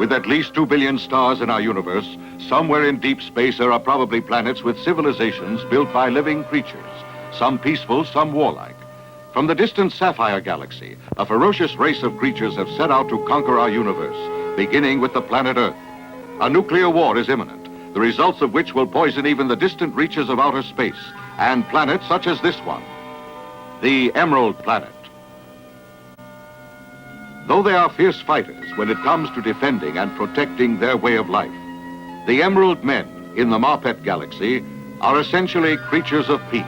With at least 2 billion stars in our universe, somewhere in deep space there are probably planets with civilizations built by living creatures, some peaceful, some warlike. From the distant Sapphire Galaxy, a ferocious race of creatures have set out to conquer our universe, beginning with the planet Earth. A nuclear war is imminent, the results of which will poison even the distant reaches of outer space and planets such as this one, the Emerald Planet. Though they are fierce fighters when it comes to defending and protecting their way of life, the Emerald Men in the Marpet Galaxy are essentially creatures of peace.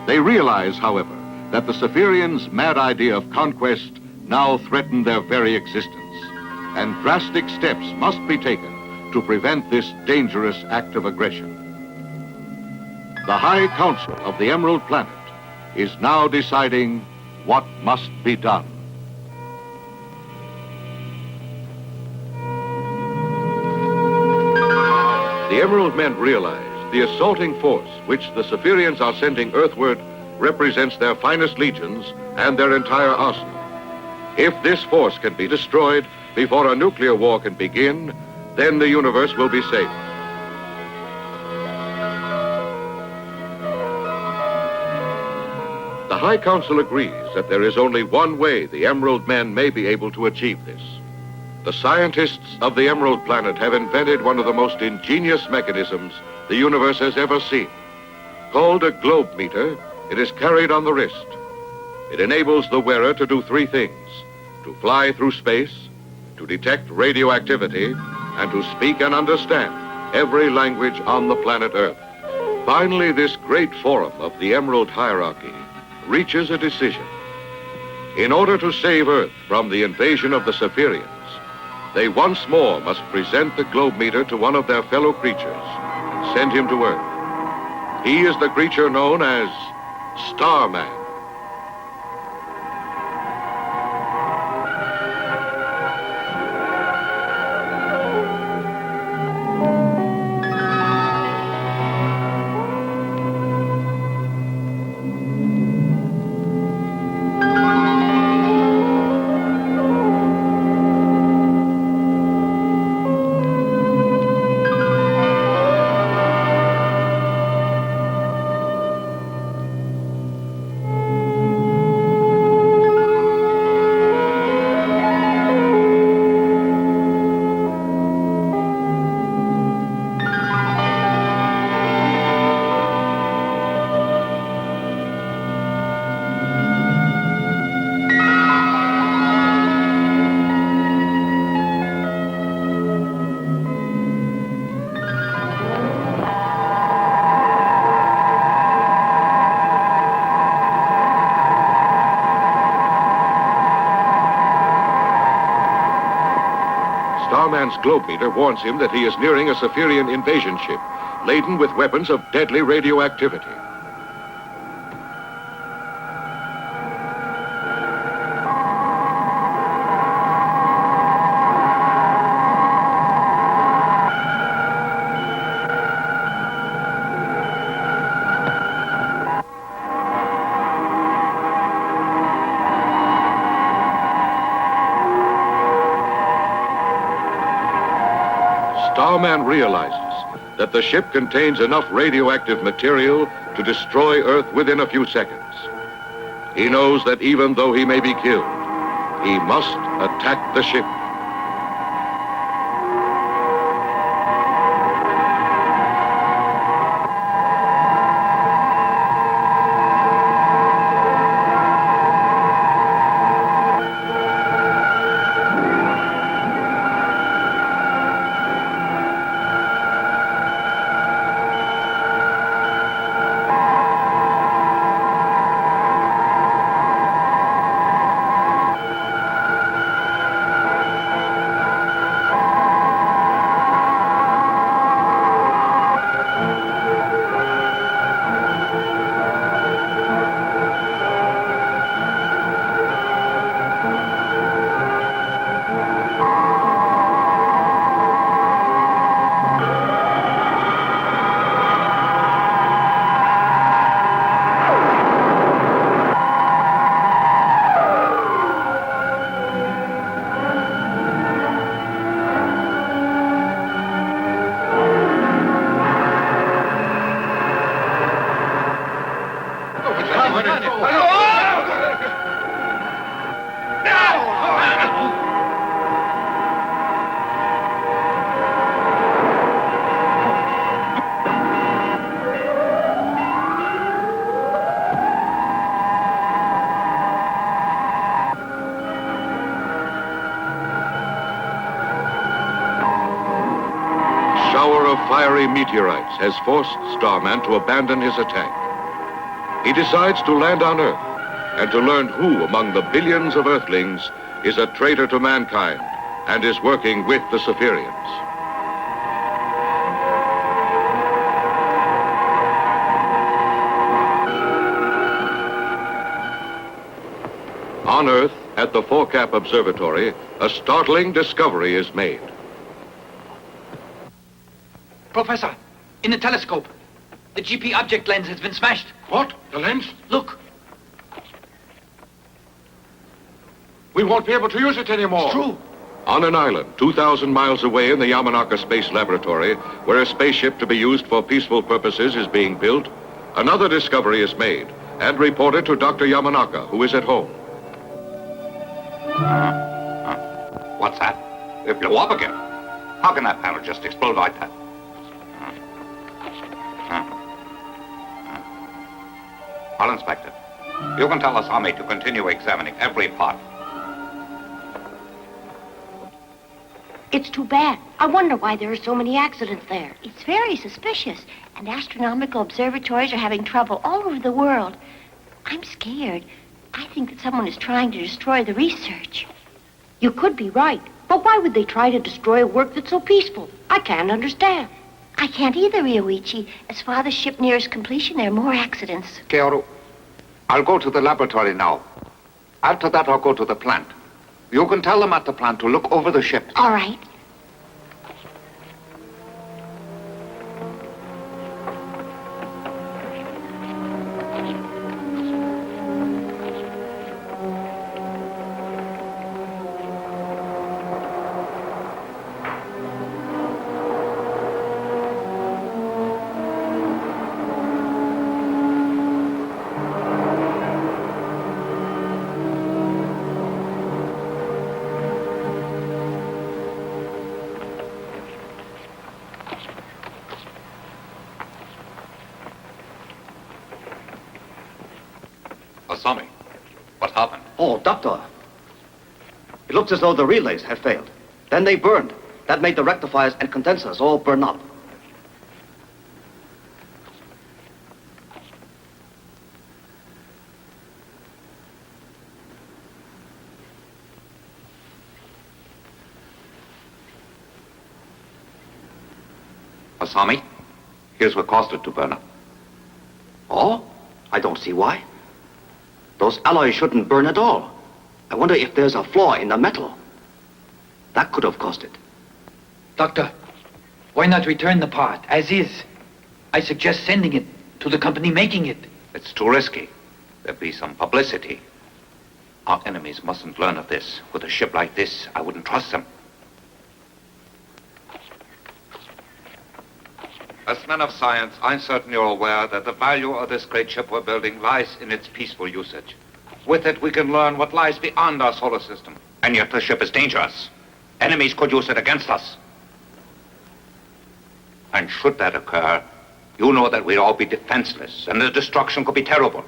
They realize, however, that the Cephirians' mad idea of conquest now threaten their very existence, and drastic steps must be taken to prevent this dangerous act of aggression. The High Council of the Emerald Planet is now deciding what must be done. The Emerald Men realize the assaulting force which the Cephirians are sending earthward represents their finest legions and their entire arsenal. If this force can be destroyed before a nuclear war can begin, then the universe will be safe. The High Council agrees that there is only one way the Emerald Men may be able to achieve this. The scientists of the Emerald Planet have invented one of the most ingenious mechanisms the universe has ever seen. Called a globe meter, it is carried on the wrist. It enables the wearer to do three things: to fly through space, to detect radioactivity, and to speak and understand every language on the planet Earth. Finally, this great forum of the Emerald Hierarchy reaches a decision. In order to save Earth from the invasion of the Cephirians, they once more must present the globe meter to one of their fellow creatures and send him to Earth. He is the creature known as STARMAN. Starman's globe meter warns him that he is nearing a Cephirian invasion ship, laden with weapons of deadly radioactivity. Starman realizes that the ship contains enough radioactive material to destroy Earth within a few seconds. He knows that even though he may be killed, he must attack the ship. shower of fiery meteorites has forced Starman to abandon his attack. He decides to land on Earth and to learn who among the billions of Earthlings is a traitor to mankind and is working with the Spherians. On Earth, at the Forecap Observatory, a startling discovery is made. Professor, in the telescope, the GP object lens has been smashed. What? The lens? Look. We won't be able to use it anymore. It's true. On an island 2,000 miles away in the Yamanaka Space Laboratory, where a spaceship to be used for peaceful purposes is being built, another discovery is made and reported to Dr. Yamanaka, who is at home. What's that? It blew up again. How can that panel just explode like that? I'll inspect it. You can tell Asami to continue examining every part. It's too bad. I wonder why there are so many accidents there. It's very suspicious, and astronomical observatories are having trouble all over the world. I'm scared. I think that someone is trying to destroy the research. You could be right, but why would they try to destroy a work that's so peaceful? I can't understand. I can't either, Ryoichi. As Father's ship nears completion, there are more accidents. Keoru, I'll go to the laboratory now. After that, I'll go to the plant. You can tell them at the plant to look over the ship. All right. Asami, what happened? Oh, Doctor. It looks as though the relays had failed. Then they burned. That made the rectifiers and condensers all burn up. Asami, here's what caused it to burn up. Oh? I don't see why. Those alloys shouldn't burn at all. I wonder if there's a flaw in the metal. That could have caused it. Doctor, why not return the part as is? I suggest sending it to the company making it. It's too risky. There'd be some publicity. Our enemies mustn't learn of this. With a ship like this, I wouldn't trust them. As men of science, I'm certain you're aware that the value of this great ship we're building lies in its peaceful usage. With it, we can learn what lies beyond our solar system. And yet the ship is dangerous. Enemies could use it against us. And should that occur, you know that we'd all be defenseless, and the destruction could be terrible.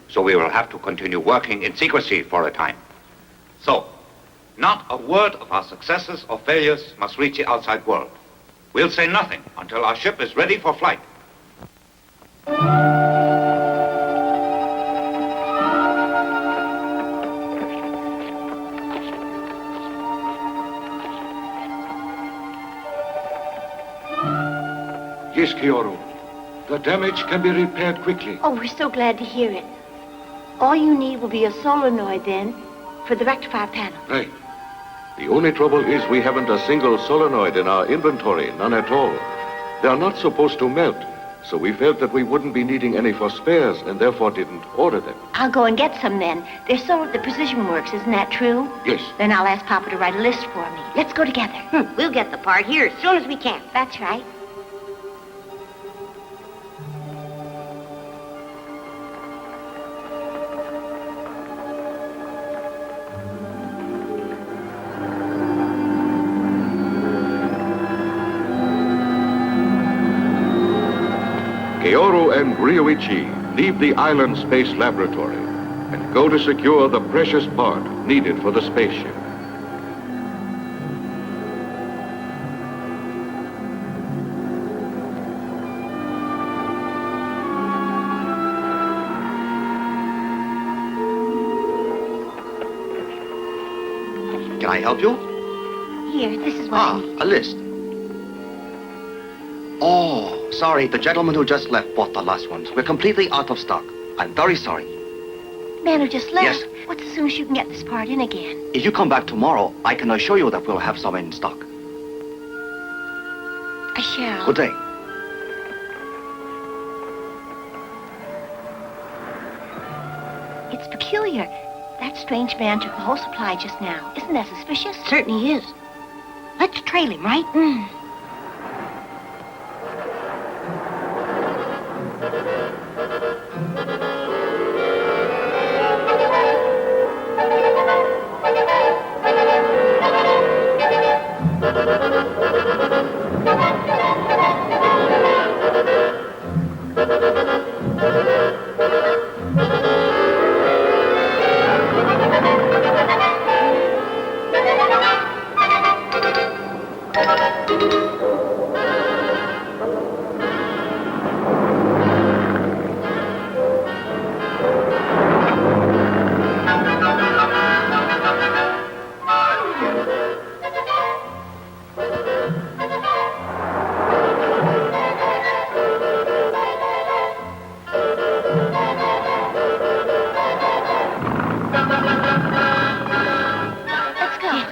So we will have to continue working in secrecy for a time. So, not a word of our successes or failures must reach the outside world. We'll say nothing until our ship is ready for flight. Yes, Keoru. The damage can be repaired quickly. Oh, we're so glad to hear it. All you need will be a solenoid then for the rectifier panel. Right. The only trouble is we haven't a single solenoid in our inventory, none at all. They are not supposed to melt, so we felt that we wouldn't be needing any for spares and therefore didn't order them. I'll go and get some then. They're sold at the Precision Works, isn't that true? Yes. Then I'll ask Papa to write a list for me. Let's go together. We'll get the part here as soon as we can. That's right. Keoru and Ryoichi leave the island space laboratory and go to secure the precious part needed for the spaceship. I help you? Here, this is what I need. A list. Oh, sorry. The gentleman who just left bought the last ones. We're completely out of stock. I'm very sorry. Man who just left? Yes. What's as soon as you can get this part in again? If you come back tomorrow, I can assure you that we'll have some in stock. I shall. Good day. It's peculiar. That strange man took the whole supply just now. Isn't that suspicious? Certainly is. Let's trail him, right? Let's go.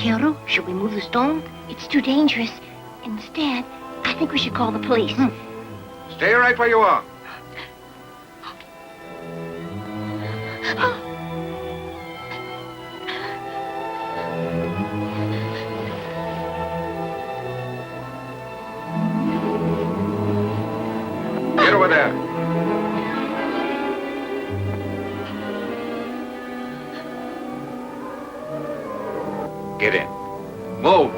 Kero, should we move the stone? It's too dangerous. Instead, I think we should call the police. Stay right where you are. Get over there. Get in. Move.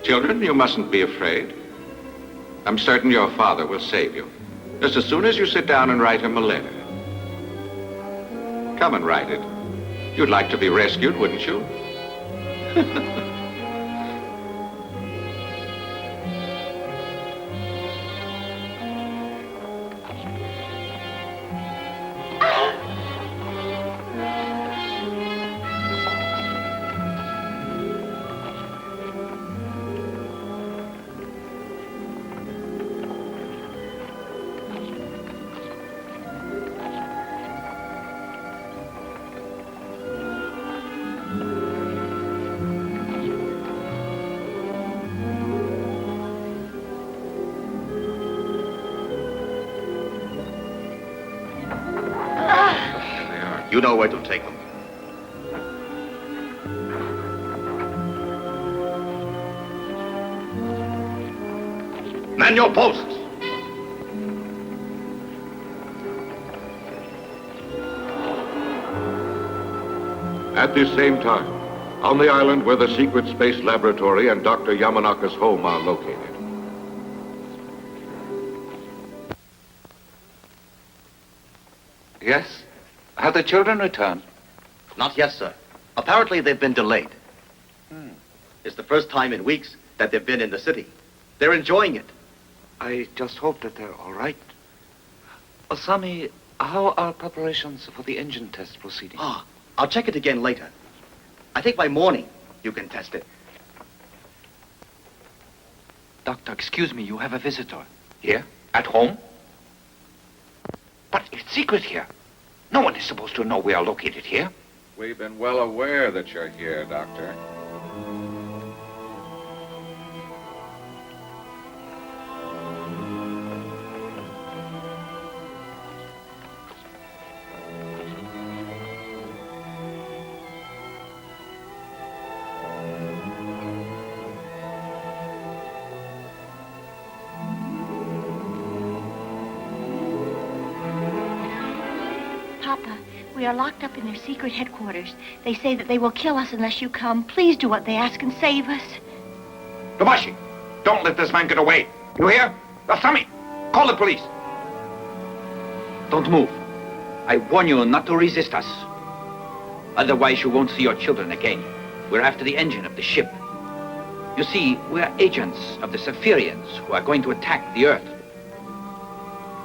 Children, you mustn't be afraid. I'm certain your father will save you. Just as soon as you sit down and write him a letter. Come and write it. You'd like to be rescued, wouldn't you? You know where to take them. Man your posts! At this same time, on the island where the secret space laboratory and Dr. Yamanaka's home are located. Yes? Have the children returned? Not yet, sir. Apparently they've been delayed. It's the first time in weeks that they've been in the city. They're enjoying it. I just hope that they're all right. Osami, how are preparations for the engine test proceeding? Ah, I'll check it again later. I think by morning you can test it. Doctor, excuse me, you have a visitor. Here? At home? But it's secret here. No one is supposed to know we are located here. We've been well aware that you're here, Doctor. Papa, we are locked up in their secret headquarters. They say that they will kill us unless you come. Please do what they ask and save us. Tobashi, don't let this man get away. You hear? Osami, call the police. Don't move. I warn you not to resist us. Otherwise, you won't see your children again. We're after the engine of the ship. You see, we're agents of the Saphirians who are going to attack the Earth.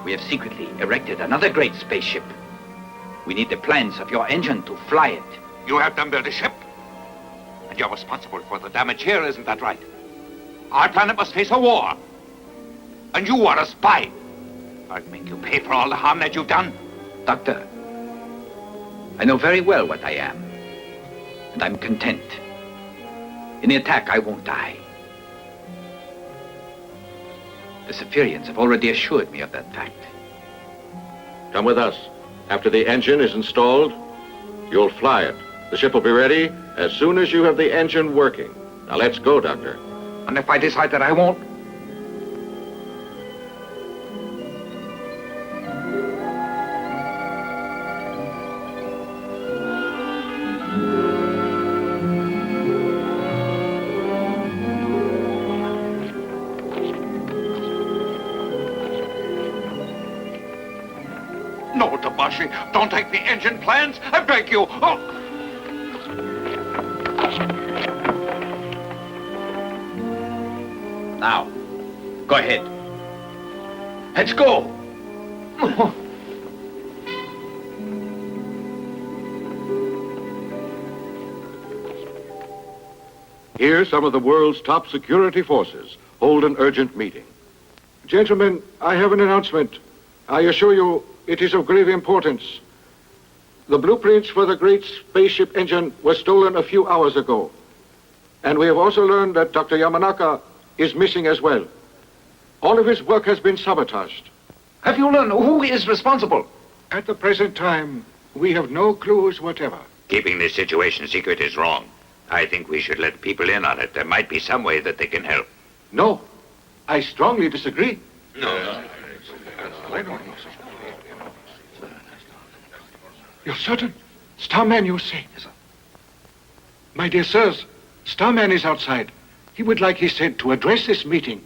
We have secretly erected another great spaceship. We need the plans of your engine to fly it. You have them build a ship. And you're responsible for the damage here, isn't that right? Our planet must face a war. And you are a spy. I'll make you pay for all the harm that you've done. Doctor, I know very well what I am. And I'm content. In the attack, I won't die. The Saphirians have already assured me of that fact. Come with us. After the engine is installed, you'll fly it. The ship will be ready as soon as you have the engine working. Now let's go, Doctor. And if I decide that I won't? No, Tobashi, don't take the engine plans. I beg you. Oh. Now, go ahead. Let's go. Here, some of the world's top security forces hold an urgent meeting. Gentlemen, I have an announcement. I assure you, it is of grave importance. The blueprints for the great spaceship engine were stolen a few hours ago. And we have also learned that Dr. Yamanaka is missing as well. All of his work has been sabotaged. Have you learned who is responsible? At the present time, we have no clues whatever. Keeping this situation secret is wrong. I think we should let people in on it. There might be some way that they can help. No, I strongly disagree. No. You're certain? Starman, you say? Yes, sir. My dear sirs, Starman is outside. He would like, he said, to address this meeting.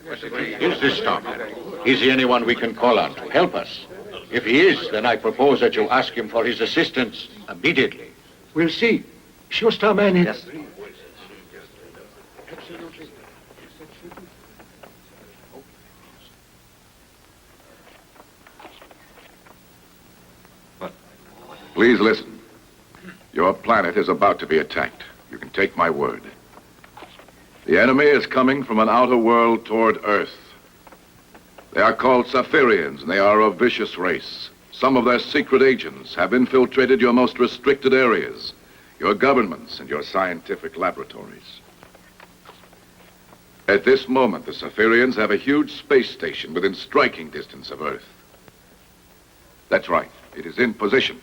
Is this Starman? Is he anyone we can call on to help us? If he is, then I propose that you ask him for his assistance immediately. We'll see. Sure, Starman is... Yes. Please listen. Your planet is about to be attacked. You can take my word. The enemy is coming from an outer world toward Earth. They are called Saphirians, and they are a vicious race. Some of their secret agents have infiltrated your most restricted areas, your governments and your scientific laboratories. At this moment, the Saphirians have a huge space station within striking distance of Earth. That's right. It is in position.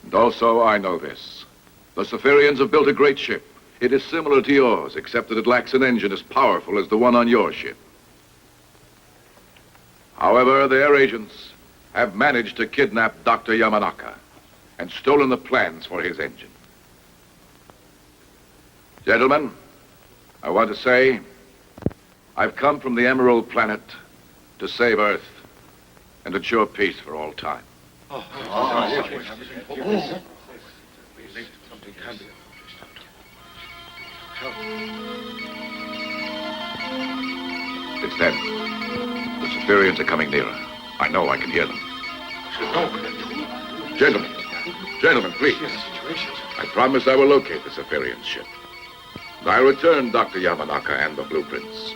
And also, I know this. The Saphirians have built a great ship. It is similar to yours, except that it lacks an engine as powerful as the one on your ship. However, their agents have managed to kidnap Dr. Yamanaka and stolen the plans for his engine. Gentlemen, I want to say I've come from the Emerald Planet to save Earth and ensure peace for all time. It's them. The Siberians are coming nearer. I know I can hear them. Gentlemen, please. I promise I will locate the Siberian ship. I'll return Dr. Yamanaka and the blueprints.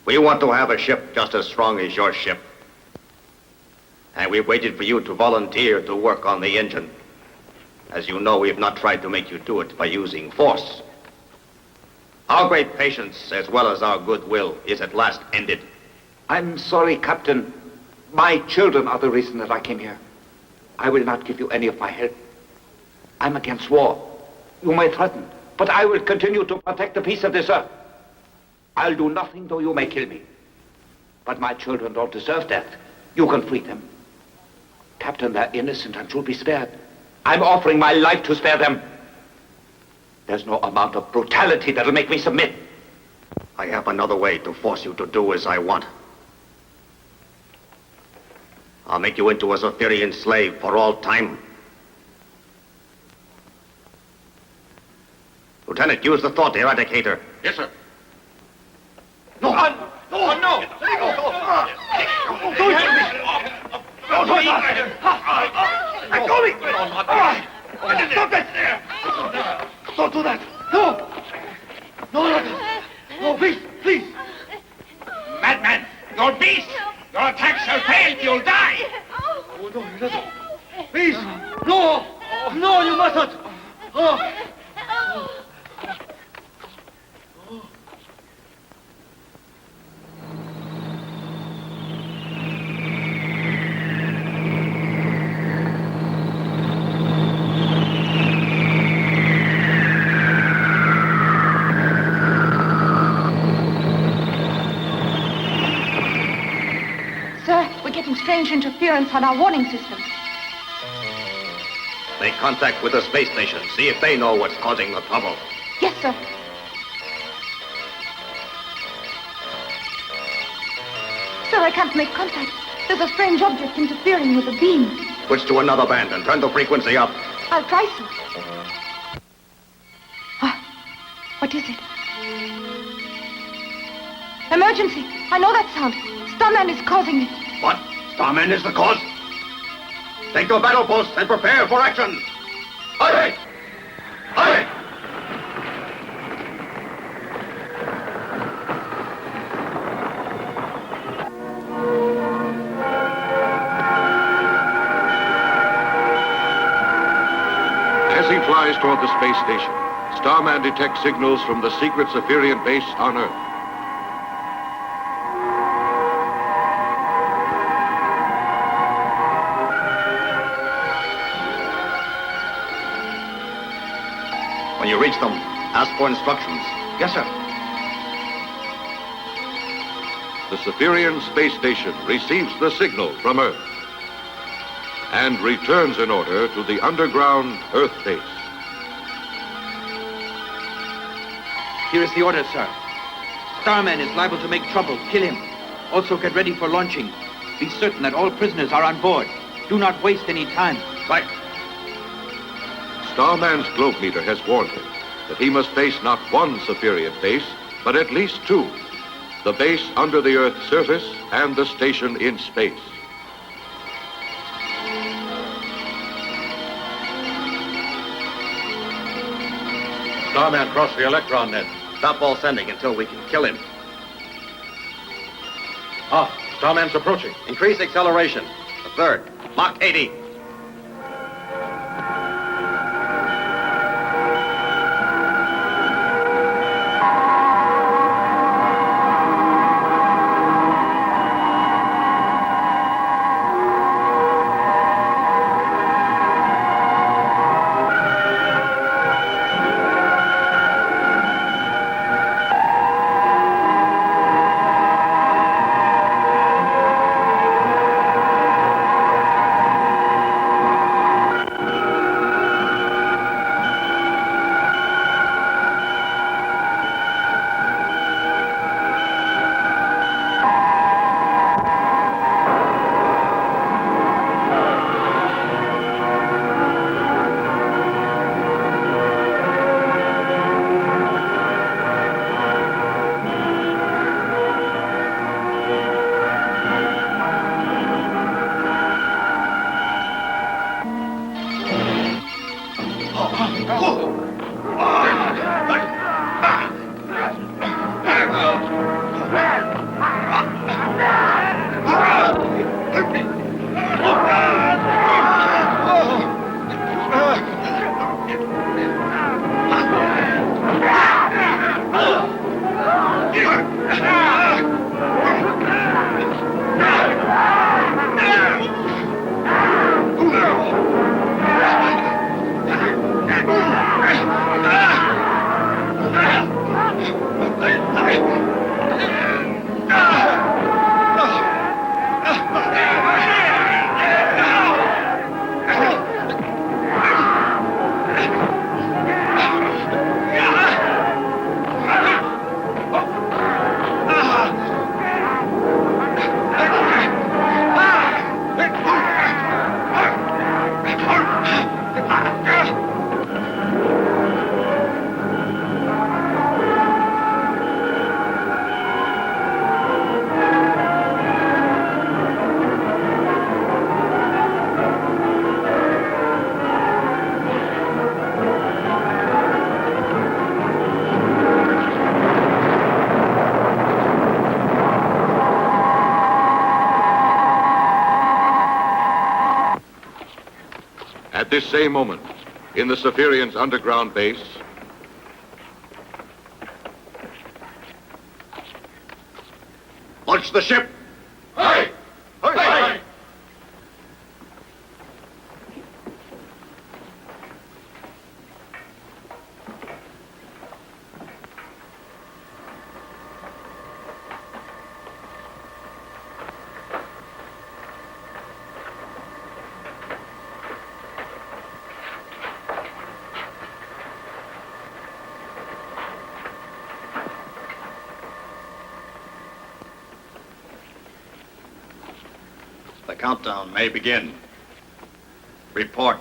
We want to have a ship just as strong as your ship. And we waited for you to volunteer to work on the engine. As you know, we've not tried to make you do it by using force. Our great patience, as well as our goodwill, is at last ended. I'm sorry, Captain. My children are the reason that I came here. I will not give you any of my help. I'm against war. You may threaten, but I will continue to protect the peace of this earth. I'll do nothing though you may kill me. But my children don't deserve death. You can free them. Captain, they're innocent and should be spared. I'm offering my life to spare them. There's no amount of brutality that'll make me submit. I have another way to force you to do as I want. I'll make you into a Zephyrian slave for all time. Lieutenant, use the thought eradicator. Yes, sir. No! No! No! Don't hit me! Don't hurt me! Let go of me! Stop that! Don't do that! No! No, please, please! Madman! You're beast! Your attack shall fail! You'll die! Oh, no, he doesn't. Please! No! No, you mustn't! Oh. Strange interference on our warning system. Make contact with the space station. See if they know what's causing the trouble. Yes, sir. Sir, I can't make contact. There's a strange object interfering with the beam. Switch to another band and turn the frequency up. I'll try, sir. What is it? Emergency! I know that sound. Starman is causing it. What? Starman is the cause? Take your battle posts and prepare for action! Hurry! Hurry! As he flies toward the space station, Starman detects signals from the secret Zephyrian base on Earth. When you reach them, ask for instructions. Yes, sir. The Zephyrian space station receives the signal from Earth and returns in order to the underground Earth base. Here is the order, sir. Starman is liable to make trouble. Kill him. Also get ready for launching. Be certain that all prisoners are on board. Do not waste any time. Right. Starman's globe meter has warned him that he must face not one Zephyrian base, but at least two. The base under the Earth's surface and the station in space. Starman crossed the electron net. Stop all sending until we can kill him. Ah, Starman's approaching. Increase acceleration. A third. Mach 80. At this same moment, in the Saphirians' underground base, Launch the ship! Aye! Aye! The countdown may begin. Report.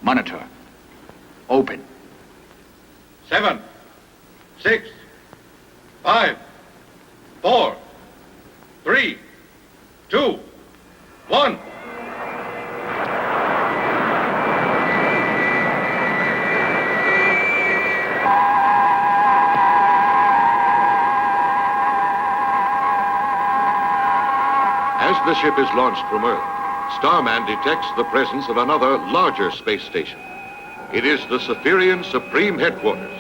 Monitor. Open. 7, 6, 5, 4, 3, 2, 1. As the ship is launched from Earth, Starman detects the presence of another larger space station. It is the Saphirian Supreme Headquarters.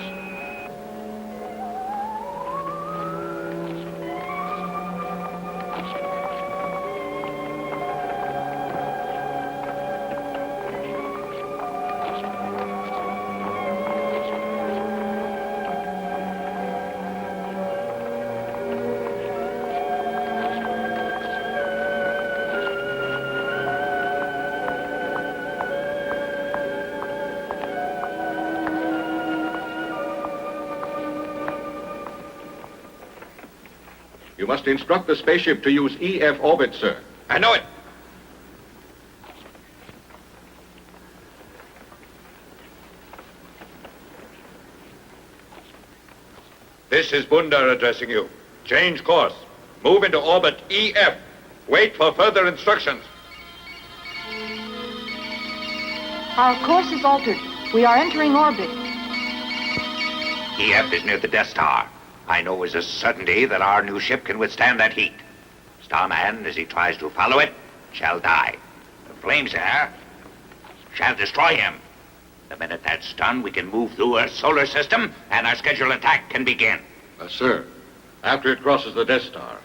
You must instruct the spaceship to use EF orbit, sir. I know it. This is Bundar addressing you. Change course. Move into orbit EF. Wait for further instructions. Our course is altered. We are entering orbit. Kiev is near the Death Star. I know as a certainty that our new ship can withstand that heat. Starman, as he tries to follow it, shall die. The flames there shall destroy him. The minute that's done, we can move through Earth's solar system, and our scheduled attack can begin. Sir, after it crosses the Death Star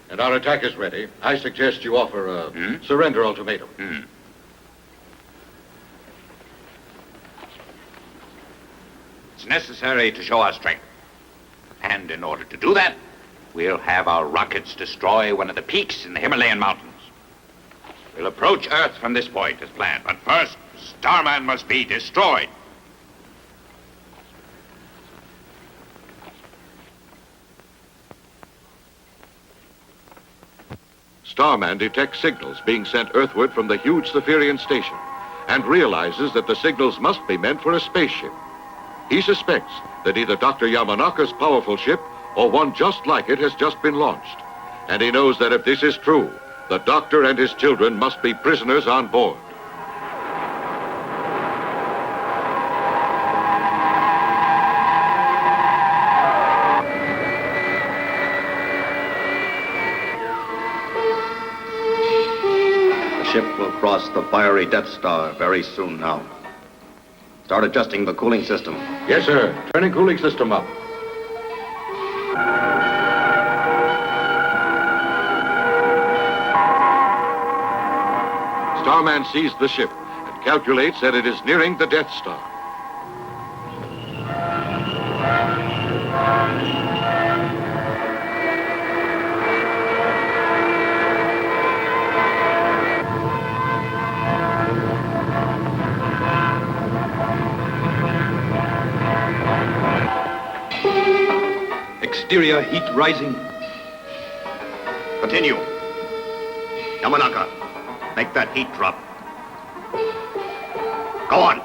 and our attack is ready, I suggest you offer a surrender ultimatum. It's necessary to show our strength. And in order to do that, we'll have our rockets destroy one of the peaks in the Himalayan mountains. We'll approach Earth from this point as planned, but first, Starman must be destroyed. Starman detects signals being sent earthward from the huge Zephyrian station and realizes that the signals must be meant for a spaceship. He suspects that either Dr. Yamanaka's powerful ship or one just like it has just been launched. And he knows that if this is true, the doctor and his children must be prisoners on board. The ship will cross the fiery Death Star very soon now. Start adjusting the cooling system. Yes, sir. Turning cooling system up. Starman sees the ship and calculates that it is nearing the Death Star. Exterior heat rising. Continue. Yamanaka, make that heat drop. Go on.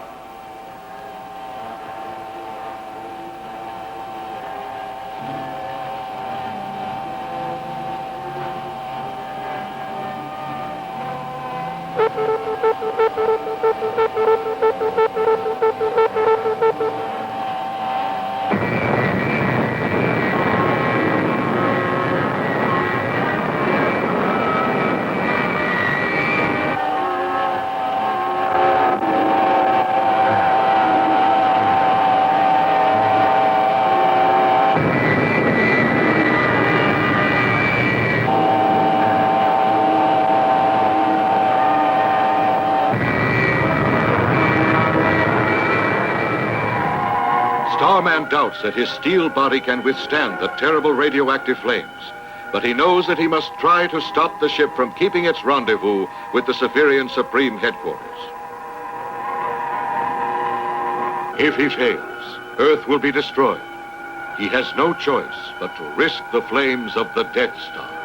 Starman doubts that his steel body can withstand the terrible radioactive flames, but he knows that he must try to stop the ship from keeping its rendezvous with the Zephyrian Supreme Headquarters. If he fails, Earth will be destroyed. He has no choice but to risk the flames of the Death Star.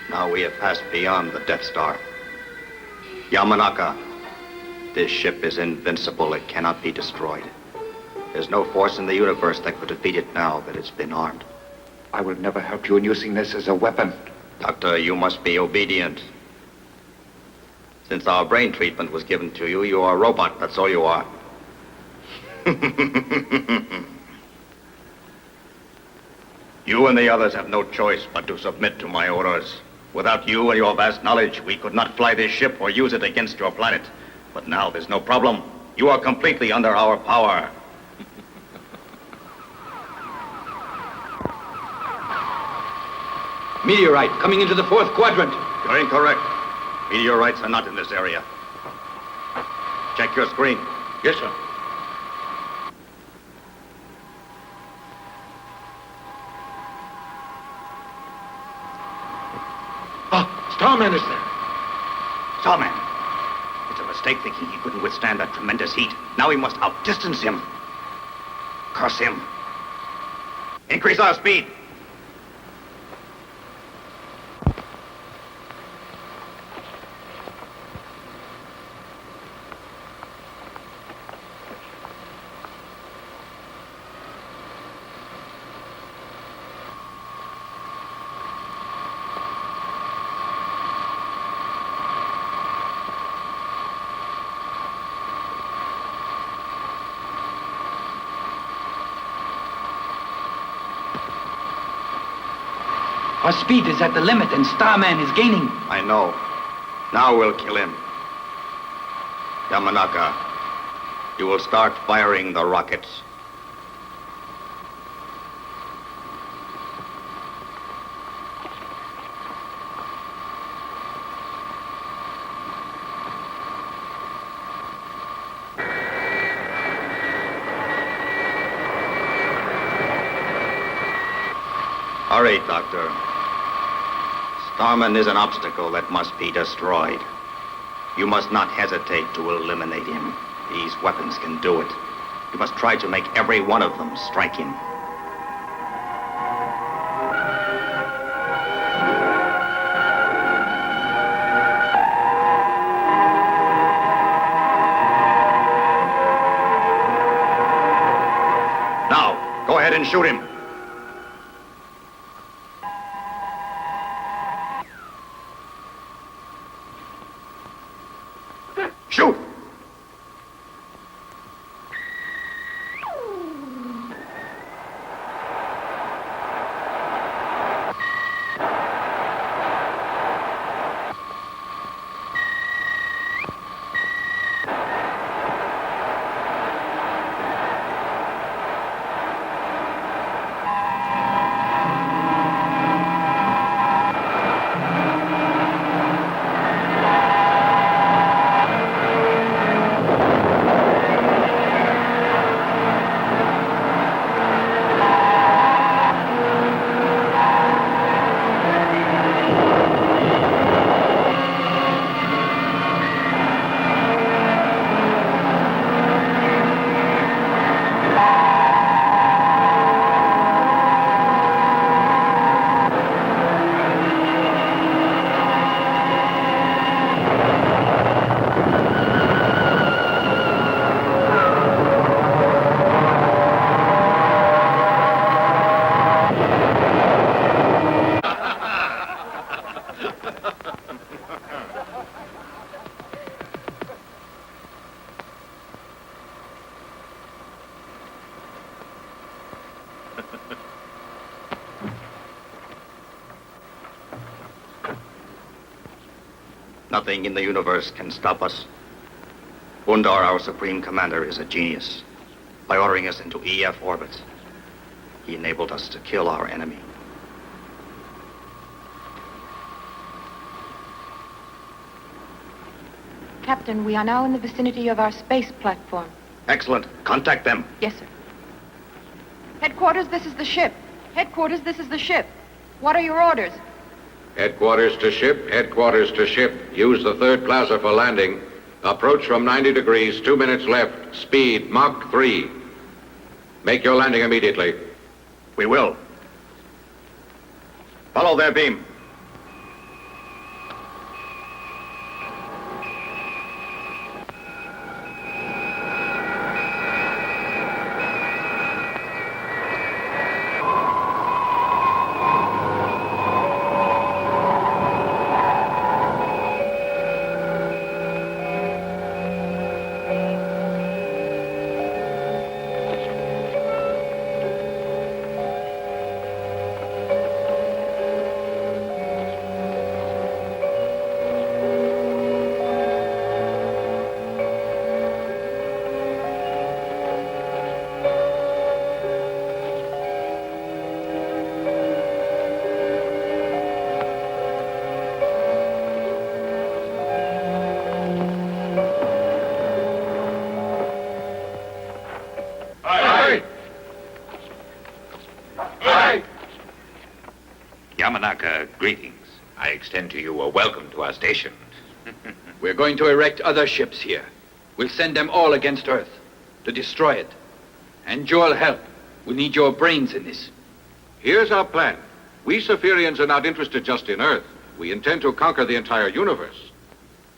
Now we have passed beyond the Death Star. Yamanaka, this ship is invincible. It cannot be destroyed. There's no force in the universe that could defeat it now that it's been armed. I will never help you in using this as a weapon. Doctor, you must be obedient. Since our brain treatment was given to you, you are a robot. That's all you are. You and the others have no choice but to submit to my orders. Without you and your vast knowledge, we could not fly this ship or use it against your planet. But now there's no problem. You are completely under our power. Meteorite coming into the fourth quadrant. You're incorrect. Meteorites are not in this area. Check your screen. Yes, sir. Starman is there. Starman. It's a mistake thinking he couldn't withstand that tremendous heat. Now we must outdistance him. Curse him. Increase our speed. Our speed is at the limit and Starman is gaining. I know. Now we'll kill him. Yamanaka, you will start firing the rockets. Hurry, Doctor. Starman is an obstacle that must be destroyed. You must not hesitate to eliminate him. These weapons can do it. You must try to make every one of them strike him. Now, go ahead and shoot him. Shoot! Nothing in the universe can stop us. Undar, our Supreme Commander, is a genius. By ordering us into EF orbit, he enabled us to kill our enemy. Captain, we are now in the vicinity of our space platform. Excellent. Contact them. Yes, sir. Headquarters, this is the ship. Headquarters, this is the ship. What are your orders? Headquarters to ship, headquarters to ship. Use the third plaza for landing. Approach from 90 degrees, 2 minutes left. Speed, Mach 3. Make your landing immediately. We will. Follow their beam. Yamanaka, greetings. I extend to you a welcome to our station. We're going to erect other ships here. We'll send them all against Earth to destroy it. And you'll help. We need your brains in this. Here's our plan. We Spherians are not interested just in Earth. We intend to conquer the entire universe.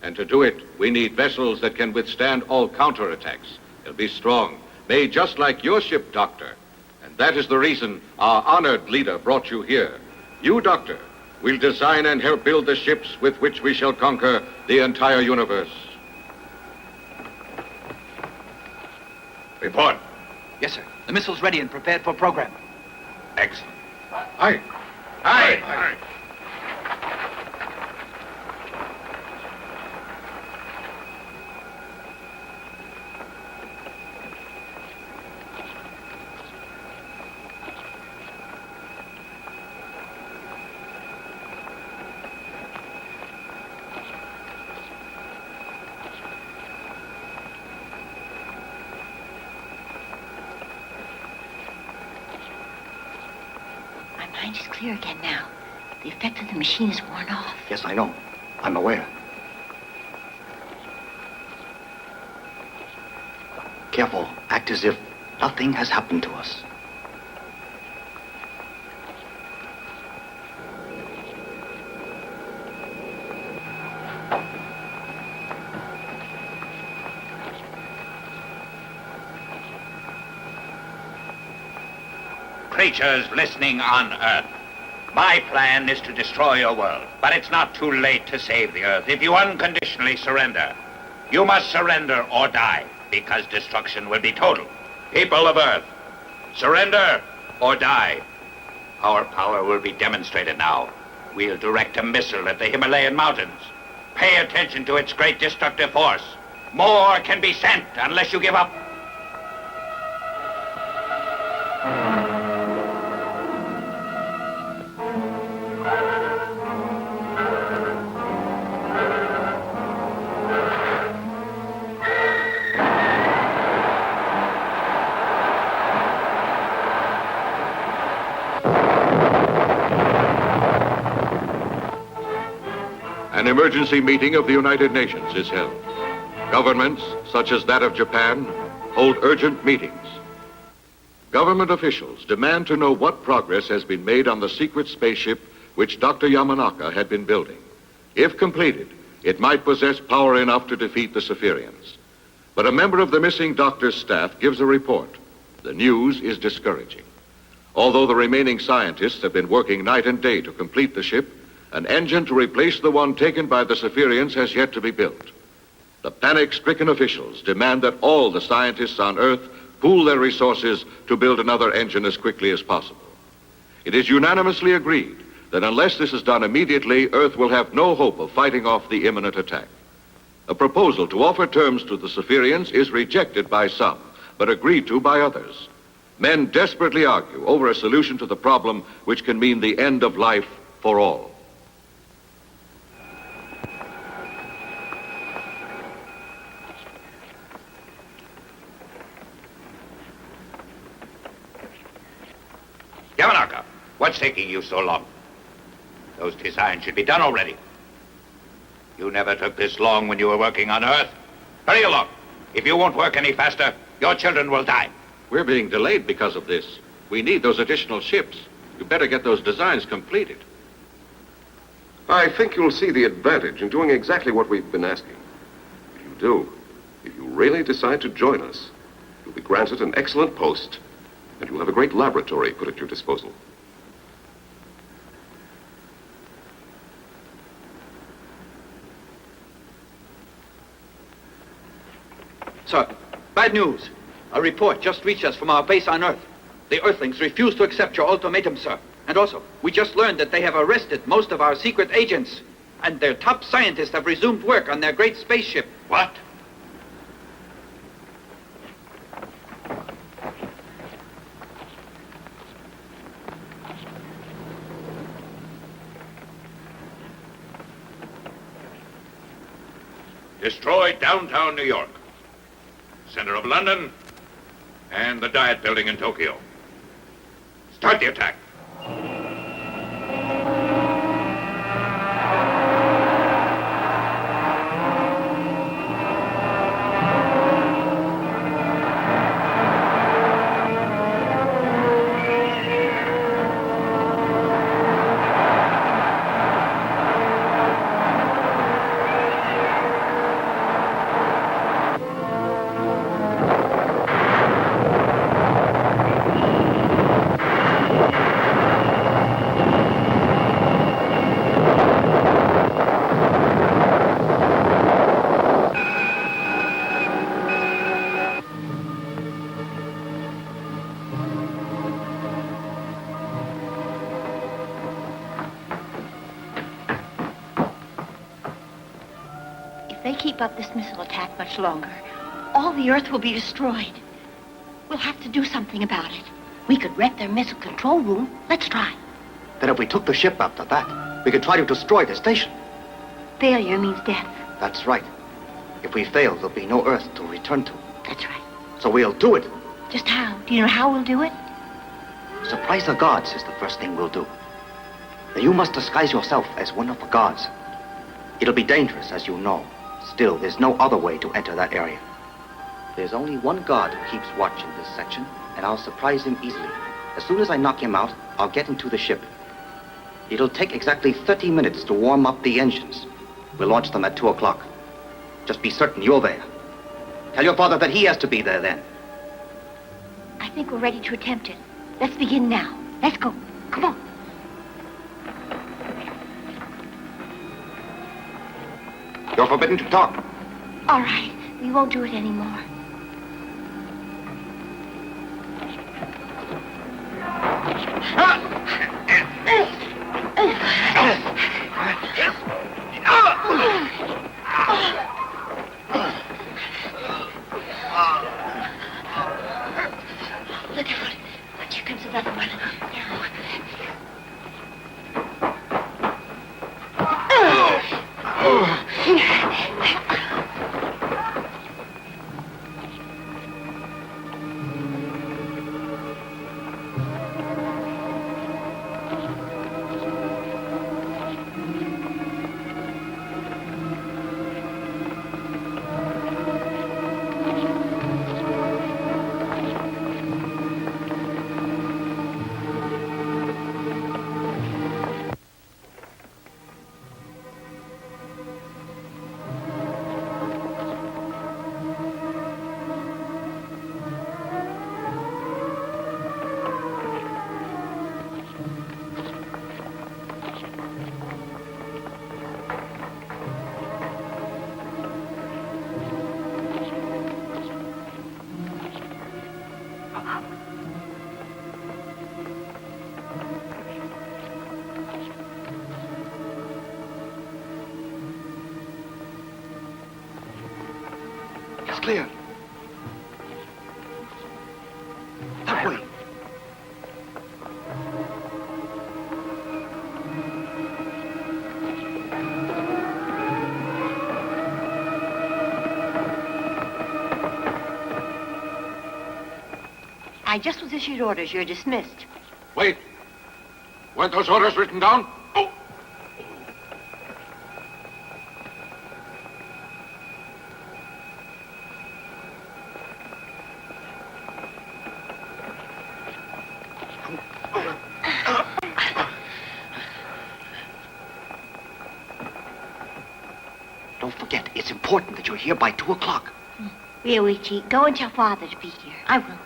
And to do it, we need vessels that can withstand all counterattacks. They'll be strong, made just like your ship, Doctor. And that is the reason our honored leader brought you here. You, Doctor, will design and help build the ships with which we shall conquer the entire universe. Report. Yes, sir. The missile's ready and prepared for program. Excellent. Aye. Aye. Aye. My mind is clear again now. The effect of the machine is worn off. Yes, I know. I'm aware. Careful. Act as if nothing has happened to us. Creatures listening on Earth. My plan is to destroy your world, but it's not too late to save the Earth if you unconditionally surrender. You must surrender or die, because destruction will be total. People of Earth, surrender or die. Our power will be demonstrated now. We'll direct a missile at the Himalayan mountains. Pay attention to its great destructive force. More can be sent unless you give up. An emergency meeting of the United Nations is held. Governments, such as that of Japan, hold urgent meetings. Government officials demand to know what progress has been made on the secret spaceship which Dr. Yamanaka had been building. If completed, it might possess power enough to defeat the Spherians. But a member of the missing doctor's staff gives a report. The news is discouraging. Although the remaining scientists have been working night and day to complete the ship, an engine to replace the one taken by the Spherians has yet to be built. The panic-stricken officials demand that all the scientists on Earth pool their resources to build another engine as quickly as possible. It is unanimously agreed that unless this is done immediately, Earth will have no hope of fighting off the imminent attack. A proposal to offer terms to the Spherians is rejected by some, but agreed to by others. Men desperately argue over a solution to the problem which can mean the end of life for all. Yamanaka, what's taking you so long? Those designs should be done already. You never took this long when you were working on Earth. Hurry along. If you won't work any faster, your children will die. We're being delayed because of this. We need those additional ships. You better get those designs completed. I think you'll see the advantage in doing exactly what we've been asking. If you do, if you really decide to join us, you'll be granted an excellent post, and you'll have a great laboratory put at your disposal. Sir, bad news. A report just reached us from our base on Earth. The Earthlings refuse to accept your ultimatum, sir. And also, we just learned that they have arrested most of our secret agents, and their top scientists have resumed work on their great spaceship. What? Destroy downtown New York, center of London, and the Diet Building in Tokyo. Start the attack. keep up this missile attack much longer, all the Earth will be destroyed. We'll have to do something about it. We could wreck their missile control room. Let's try. Then if we took the ship after that, we could try to destroy the station. Failure means death. That's right. If we fail, there'll be no Earth to return to. That's right. So we'll do it. Just how? Do you know how we'll do it? Surprise the gods is the first thing we'll do. Then you must disguise yourself as one of the gods. It'll be dangerous, as you know. Still, there's no other way to enter that area. There's only one god who keeps watch in this section, and I'll surprise him easily. As soon as I knock him out, I'll get into the ship. It'll take exactly 30 minutes to warm up the engines. We'll launch them at 2 o'clock. Just be certain you're there. Tell your father that he has to be there then. I think we're ready to attempt it. Let's begin now. Let's go. Come on. You're forbidden to talk. All right. We won't do it anymore. Look out. Here comes another one. Clear. That way. I just was issued orders. You're dismissed. Wait. Weren't those orders written down? Oh. Don't forget, it's important that you're here by 2 o'clock. Ryoichi, go and tell Father to be here. I will.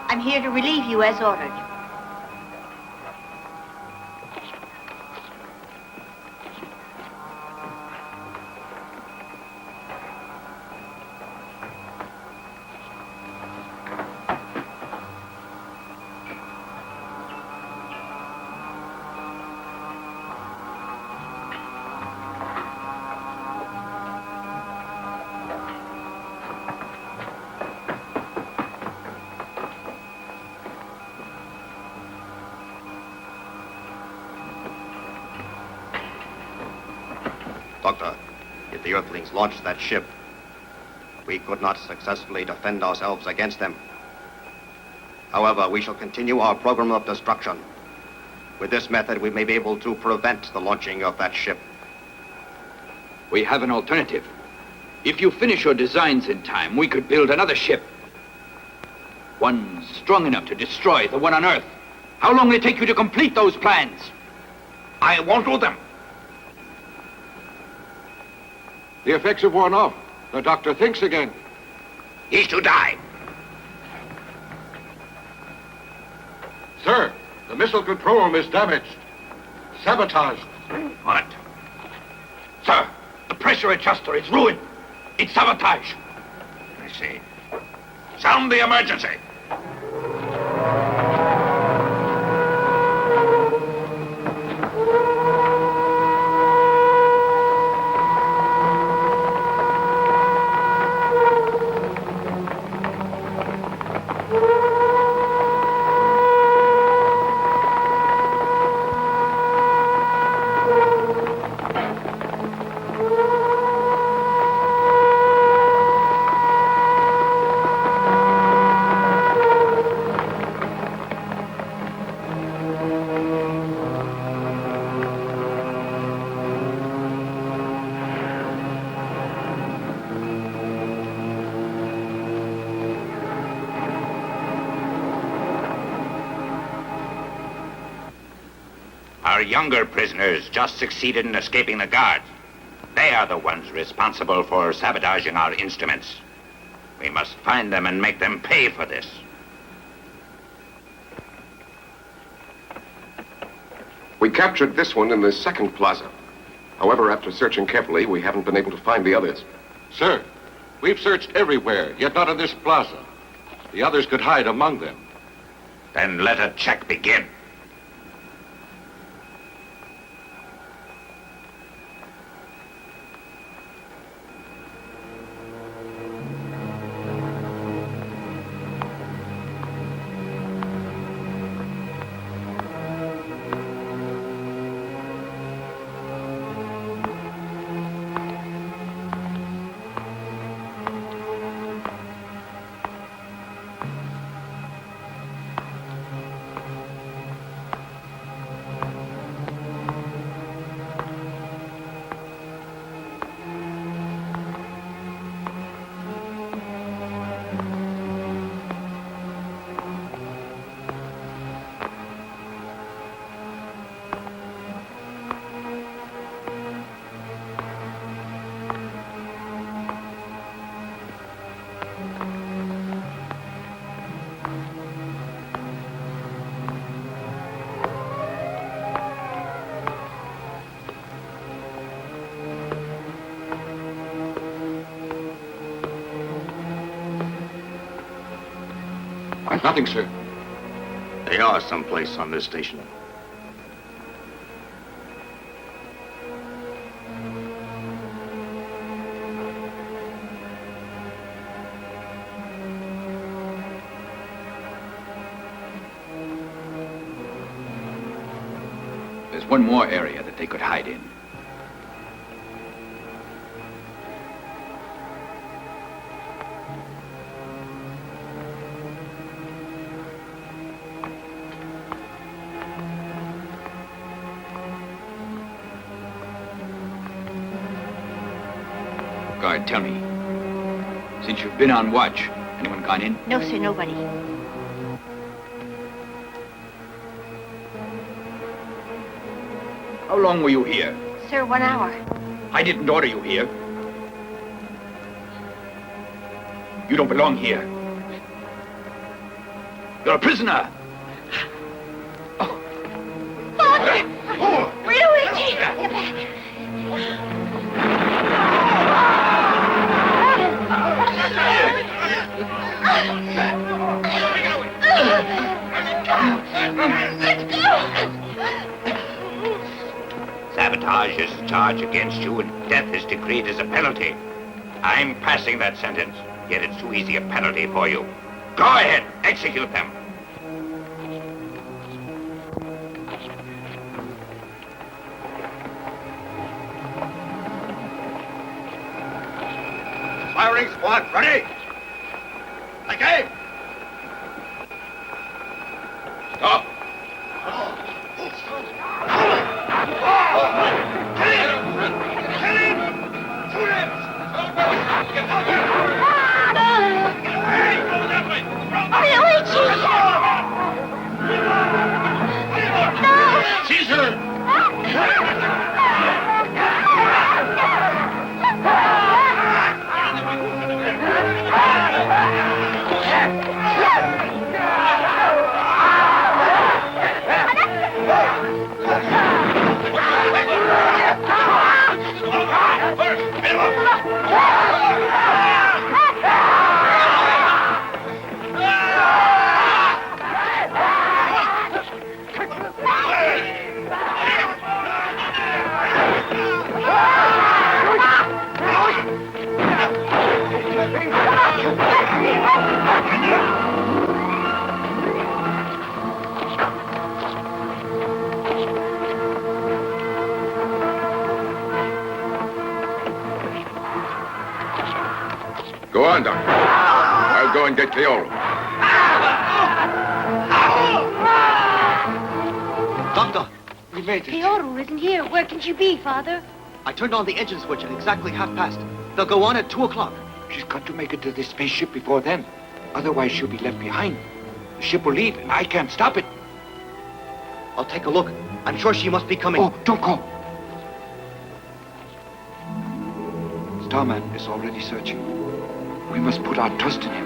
I'm here to relieve you as ordered. Doctor, if the Earthlings launched that ship, we could not successfully defend ourselves against them. However, we shall continue our program of destruction. With this method, we may be able to prevent the launching of that ship. We have an alternative. If you finish your designs in time, we could build another ship. One strong enough to destroy the one on Earth. How long will it take you to complete those plans? I won't do them. The effects have worn off. The doctor thinks again. He's to die. Sir, the missile control room is damaged. Sabotaged. What? Sir, the pressure adjuster is ruined. It's sabotage. I see. Sound the emergency. Our younger prisoners just succeeded in escaping the guards. They are the ones responsible for sabotaging our instruments. We must find them and make them pay for this. We captured this one in the second plaza. However, after searching carefully, we haven't been able to find the others. Sir, we've searched everywhere, yet not in this plaza. The others could hide among them. Then let a check begin. Nothing, sir. They are someplace on this station. There's one more area that they could hide in. Guard, tell me, since you've been on watch, anyone gone in? No, sir, nobody. How long were you here? Sir, 1 hour. I didn't order you here. You don't belong here. You're a prisoner. Father! Luigi! Get back! Let's go! Sabotage is a charge against you, and death is decreed as a penalty. I'm passing that sentence, yet it's too easy a penalty for you. Go ahead, execute them. Firing squad, ready? Okay. Stop. Luigi! No! Seize her! Go on, Doctor. I'll go and get Cleoro. Doctor, we made it. Cleoro isn't here. Where can she be, Father? I turned on the engine switch at exactly 1:30. They'll go on at 2 o'clock. She's got to make it to the spaceship before then. Otherwise, she'll be left behind. The ship will leave, and I can't stop it. I'll take a look. I'm sure she must be coming. Oh, don't go. Starman is already searching. We must put our trust in him.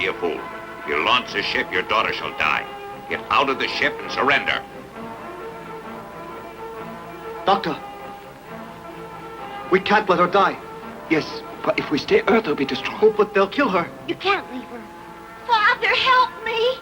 be a fool. If you launch the ship, your daughter shall die. Get out of the ship and surrender. Doctor, we can't let her die. Yes, but if we stay, Earth will be destroyed. Oh, but they'll kill her. You can't leave her. Father, help me!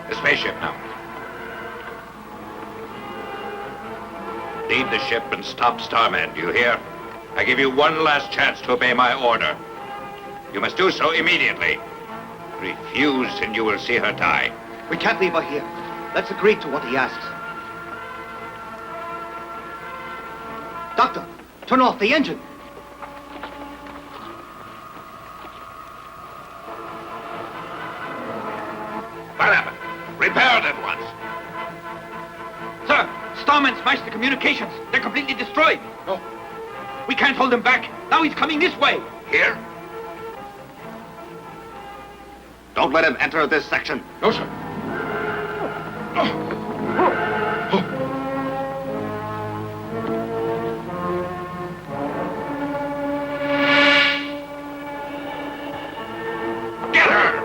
The spaceship now. Leave the ship and stop Starman, do you hear? I give you one last chance to obey my order. You must do so immediately. Refuse and you will see her die. We can't leave her here. Let's agree to what he asks. Doctor, turn off the engine. What happened? Repair it at once. Sir, Starman smashed the communications. They're completely destroyed. No. We can't hold him back. Now he's coming this way. Here? Don't let him enter this section. No, sir. Get her!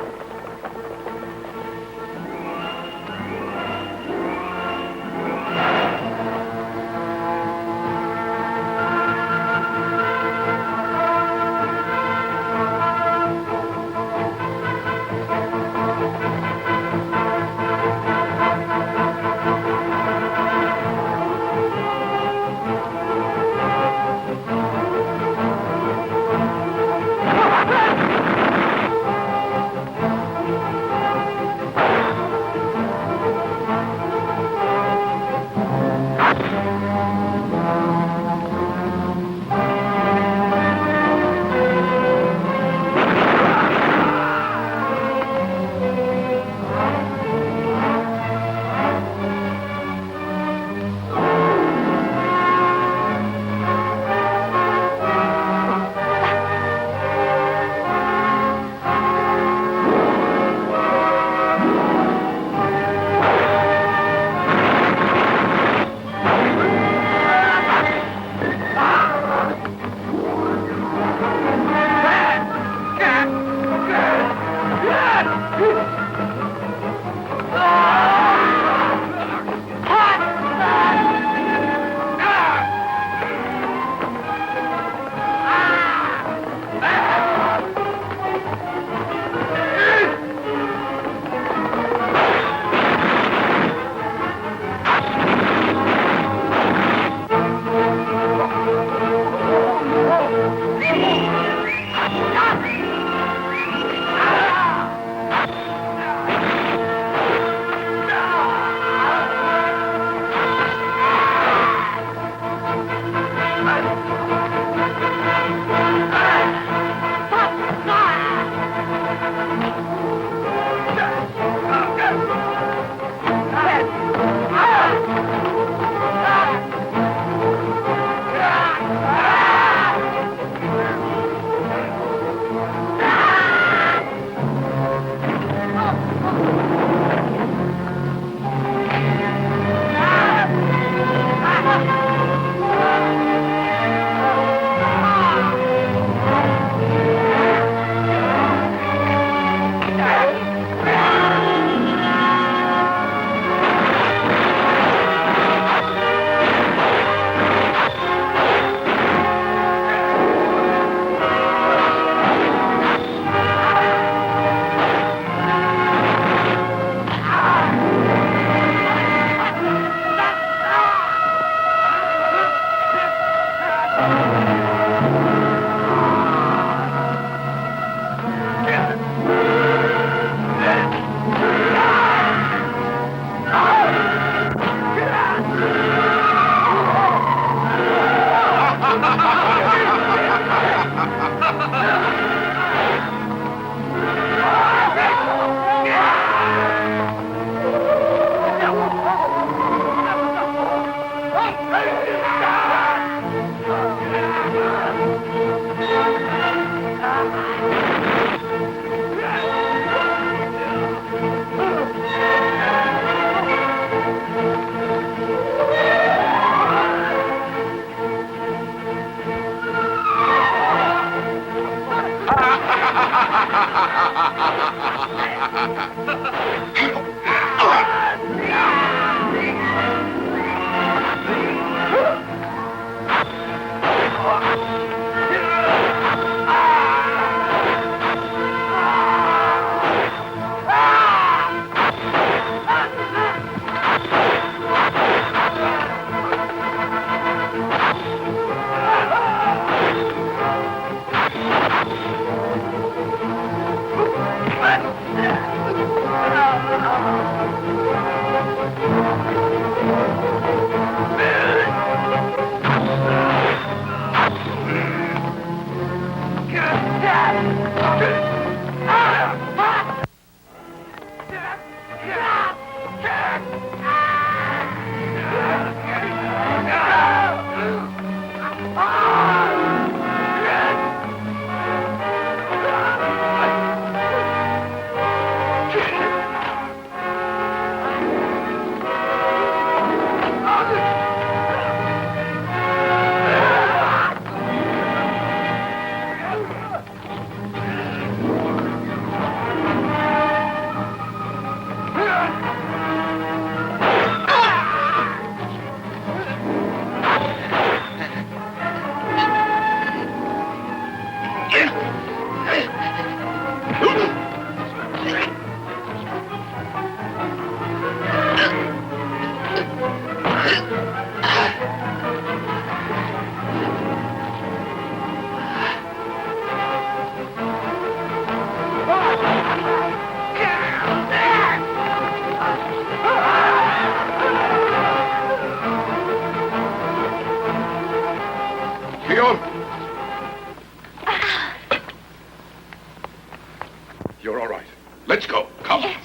You're all right. Let's go. Come. Yes.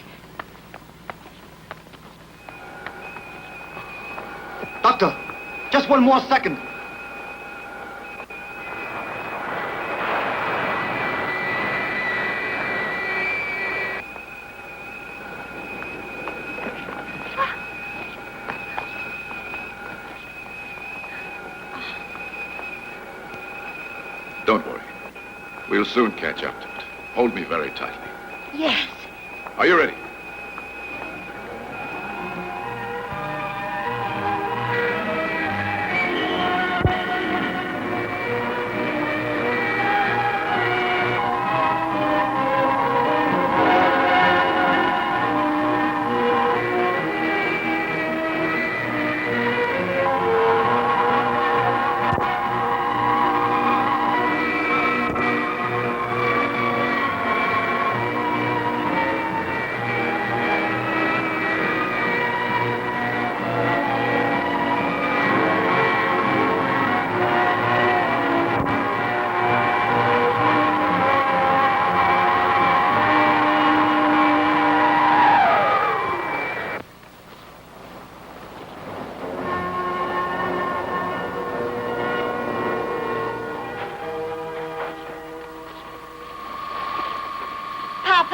Doctor, just one more second. Don't worry. We'll soon catch up to it. Hold me very tightly. Yes. Are you ready?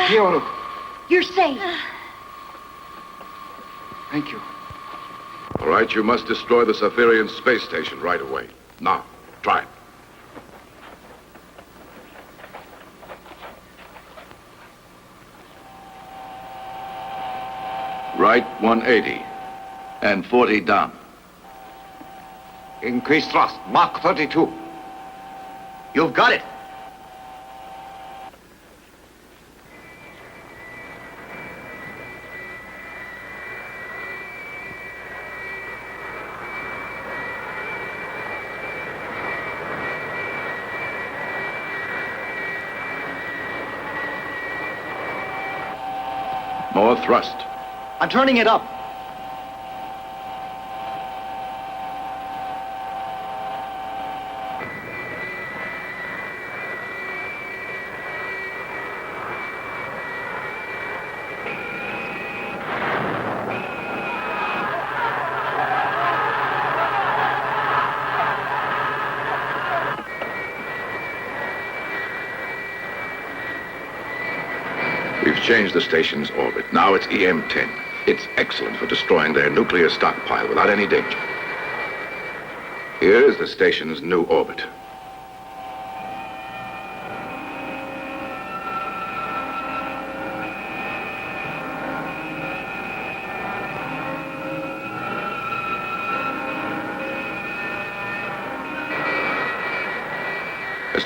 Piero, You're safe. thank you. All right, you must destroy the Cytherian space station right away. Now, try it. Right 180 and 40 down. Increase thrust, Mach 32. You've got it. More thrust. I'm turning it up. We've changed the station's orbit. Now it's EM-10. It's excellent for destroying their nuclear stockpile without any danger. Here is the station's new orbit.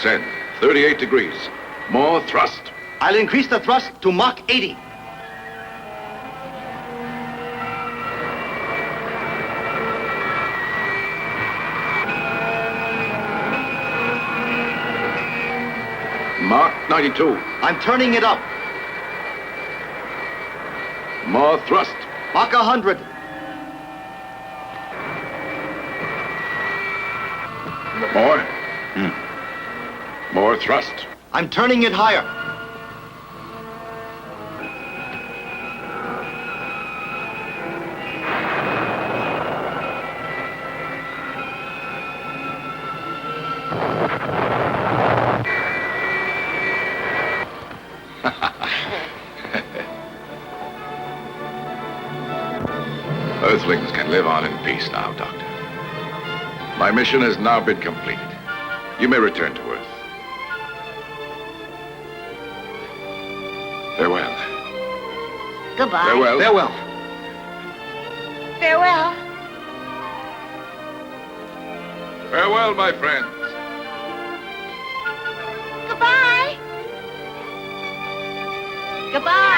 Ascend. 38 degrees. More thrust. I'll increase the thrust to Mach 80. Mach 92. I'm turning it up. More thrust. Mach 100. More. More thrust. I'm turning it higher. Earthlings can live on in peace now, Doctor. My mission has now been completed. You may return to Earth. Farewell. Goodbye. Farewell. Farewell. Farewell. Farewell, my friends. Goodbye. Goodbye.